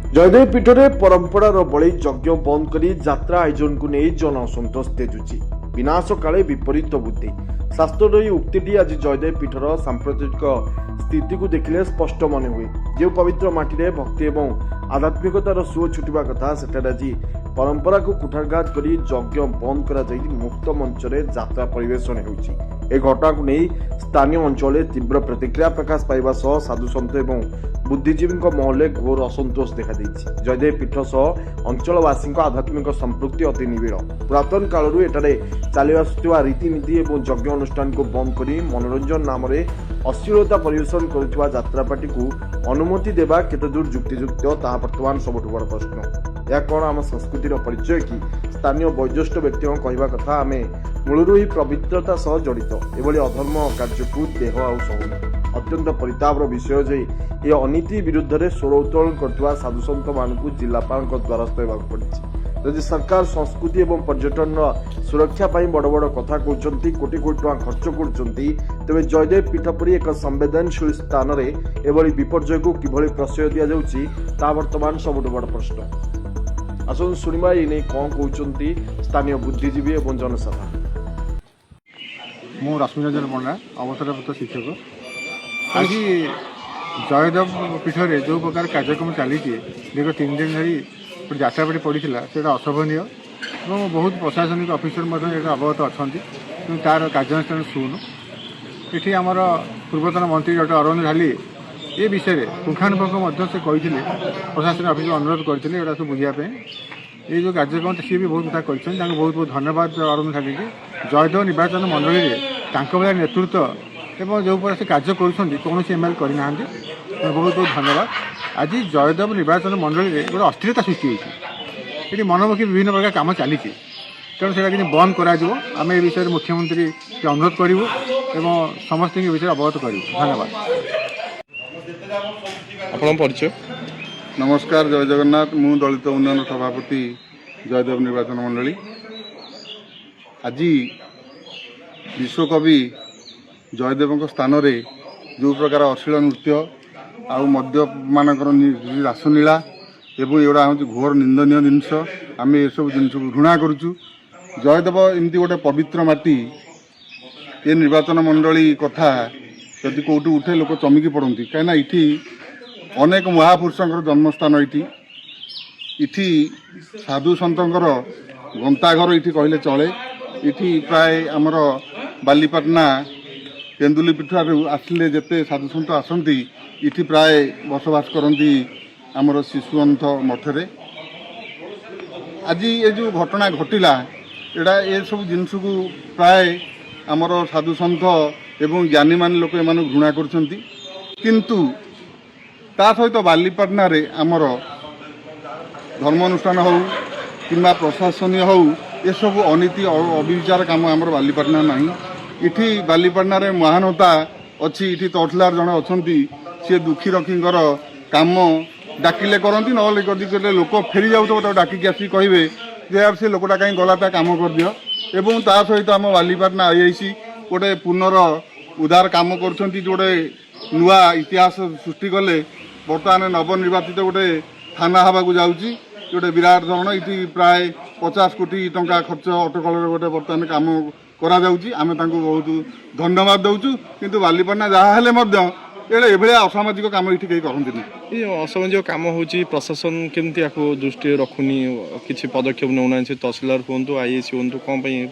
जयदेव पीठरे परंपरार बळी यज्ञ बंद करी यात्रा आयोजन को नहीं जन असंतोष तेजुची विनाश काले विपरीत बुद्धि शास्त्र उक्ति आज जयदेव पीठर सांप्रदायिक स्थिति को देखिले स्पष्ट मन हुए जो पवित्र माटी भक्ति एवं आध्यात्मिकतार सुओ छुटिबा कथा सेठारे आज परंपरा को कुठारघात करी यज्ञ बंद करा जाई मुक्त मंच रे यात्रा परिवेशन होउची। ए घटना को नहीं स्थानीय अंचल तीव्र प्रतिक्रिया प्रकाश पाइबा सह साधु सन्त एवं बुद्धिजीवी महल घोर असंतोष देखा देइछि। जयदेव पीठ सह अंचलवासी आध्यात्मिक संपृक्ति अति निबिड़ पुरातन कालरू एठारे चली आसुवा रीतिनीति एवं यज्ञ अनुष्ठान को बंद करी मनोरंजन नाम अश्लीलता परिवेशन करुवा यात्रापाटी को अनुमति देवा केते दूर युक्तियुक्त ताहा वर्तमान सबुठ बड़ प्रश्न। यह कौन आम संस्कृतिर परिचय कि स्थानीय वयोज्येष्ठ व्यक्ति कहवा कथा आम मूलरू ही पवित्रता सह जड़ित एभली अधर्म कार्य को देह आउ सहूनी अत्यंत परितापर विषय जे ये अनीति विरुद्ध में स्वर उत्तोलन करथिबा साधु सन्त मानकु जिलापाल द्वारस्थ होगाक पड़िछि। यदि सरकार संस्कृति एवं पर्यटन सुरक्षा पर बड़ बड़ कथा कहते कोटी कोटी टଙ୍କା खर्च करछंती तेबे जयदेव पीठ परी एक संवेदनशील स्थान रे एभली विपर्यय को किभली प्रश्रय दिया जाउछि ता वर्तमान सबुठ बड़ प्रश्न। आसन सुनिबा एने कौन कहते स्थानीय बुद्धिजीवी एवं जनसाधारण। मु रश्मिरंजन पंडा अवसरप्राप्त शिक्षक। आज जयदेव पीठ में जो प्रकार कार्यक्रम चली दीर्घ 3 दिन धरी यात्रापाटी पड़ा से अशोभनीय और बहुत प्रशासनिक अफिसर अवगत अच्छा तार कार्यानुष्ठान शून्य। ये आमर पूर्वतन मंत्री डॉक्टर अरविंद ढाली ये विषय में पुंखानुपुंख से कहते प्रशासनिक अफिस अनुरोध करते सब बुझापी ये जो कार्यक्रम सी भी बहुत कथा कर बहुत बहुत धन्यवाद अरविंद ढाली की जयदेव निर्वाचन मंडली में नेतृत्व एवं जो से कार्य कौन एमएल करना बहुत बहुत धन्यवाद। आज जयदेव निर्वाचन मंडली में गोटे अस्थिरता सृष्टि होती मनमुखी विभिन्न प्रकार कम चली तेणु से बंद करम ए विषय मुख्यमंत्री अनुरोध करूँ एवं समस्त विषय अवगत करूँ। धन्यवाद। परिचय। नमस्कार, जय जगन्नाथ। मु दलित उन्नयन सभापति जयदेव निर्वाचन मंडली। आज विश्वकवि जयदेव स्थान रे जो प्रकार अश्लील नृत्य आउ मद्य मानकर रासलीला एवं एगुड़ा हूँ घोर निंदनीय जिनस आम ये सब जिन को घृणा करुचु। जयदेव एमती गोटे पवित्र माटी ये निर्वाचन मंडली कथा जदि कौटू उठे लोक चमकी पड़ती कहीं इटी अनेक महापुरुषों जन्मस्थान इटी साधु सतंकर गंताघर इटी कहले चले। इटी प्राय आमर बालीपाटना केन्दुली पीठारू आसिले जेते साधु सन्त आसती इटी प्राय बसवास करती आमर शिशुअंथ मठरे। आज ये जो घटना घटिला एड़ा ये सब जिनस को प्राय आमर साधु सन्थ एवं ज्ञानी मान लोक एम घृणा करछंती किंतु ता सहित बालीपाटना रे आमर धर्मानुष्ठान हो किंबा प्रशासनीय हो ये सब अनीति अविचार काम आमर बालीपाटना नहीं। इठी बालीपाटना रे महानता अच्छी इठी तहसीलदार जड़े अच्छा सी दुखी रखींकर काम डाकिले करती ना लोक फेरी जाऊ डाकिक आसिक कहे जे यार से लोकटा कहीं गला काम कर दियो एवं ता सहित आम बालीपाटना आईआईसी गोटे पुनर उदार काम कर गोटे नुआ इतिहास सृष्टि कले। बर्तमान नवनिर्वाचित गोटे थाना हवा जाऊँगी गोटे विराट धरण ये प्राय 50 कोटी टंका खर्च अटकल गोटे बर्तमान काम करा जाउची। आमे तांको बहुत धन्यवाद दउचु किंतु बालीपाटना जहाँ हेले मध्य एड़े एभलिया असामाजिक काम इठी कहीं करंती ये असामाजिक काम होची प्रशासन केमती आको दृष्टि रखुनी किछि पदक्षेप नौना तहसीलदार हुंतु आईएसी हुंतु कोन पई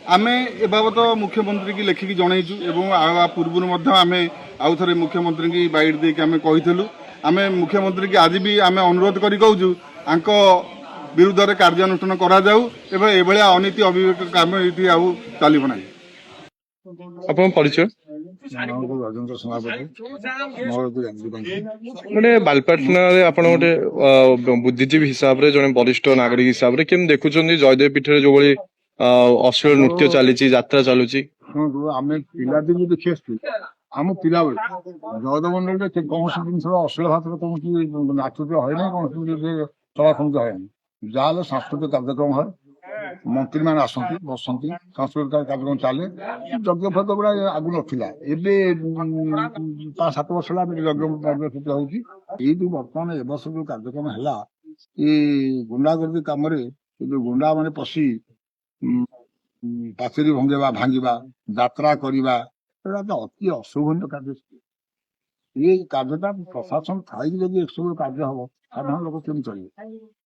आमे ए बाबत मुख्यमंत्री की लेखिकी जणैचु एवं आ पूर्व मध्य आमे आउ थरे मुख्यमंत्री की बाइट दे के आमे कहिथलु। आमे मुख्यमंत्री की आज भी आमे अनुरोध करी कहूचु आंको विरुद्ध रे कार्यानुष्ठान करा जाऊ एवं एभलिया अनीति अविवेक काम इठी आउ चलिब नाही। आपन परिचय। राजेंद्र सभापति गोटे बालीपाटना रे आपण गोटे बुद्धिजीवी हिसाब रे जने वरिष्ठ नागरिक हिसाब रे केम देखुचंदी जयदेव पीठ रे जो बळी अश्लील नृत्य चली यात्रा चलुची आम पिला दिन देखी आसु आम पिला बेल जयदेव मंडल कौन जिन अश्लील भाषा कौन नाचुते है ना कौन सभा समिति है जहाँ सांस्कृतिक कार्यक्रम है ମନ୍ତ୍ରୀମାନେ ଆସନ୍ତି ବସନ୍ତି ସାଂସ୍କୃତିକ କାର୍ଯ୍ୟକ୍ରମ ଚାଲେ ଯଜ୍ଞ ଫଜ୍ଞ ଗୁଡା ଆଗରୁ ନଥିଲା ଏବେ 5-7 ବର୍ଷ ହେଲା ଯଜ୍ଞ କାର୍ଯ୍ୟସୂଚୀ ହଉଛି। ଏଇ ଯୋଉ ବର୍ତ୍ତମାନ ଏ ବର୍ଷ ଯୋଉ କାର୍ଯ୍ୟକ୍ରମ ହେଲା ଏଇ ଗୁଣ୍ଡାଗର୍ଦି କାମରେ ଯୋଉ ଗୁଣ୍ଡା ମାନେ ପଶି ପାଚେରୀ ଭାଙ୍ଗିବା ଯାତ୍ରା କରିବା ଏଟା ତ ଅତି ଅଶୋଭନୀୟ କାର୍ଯ୍ୟ। ଏ କାର୍ଯ୍ୟଟା ପ୍ରଶାସନ ଥାଇକି ଯଦି ଏସବୁ କାର୍ଯ୍ୟ ହବ ସାଧାରଣ ଲୋକ କେମିତି ଚଳିବେ?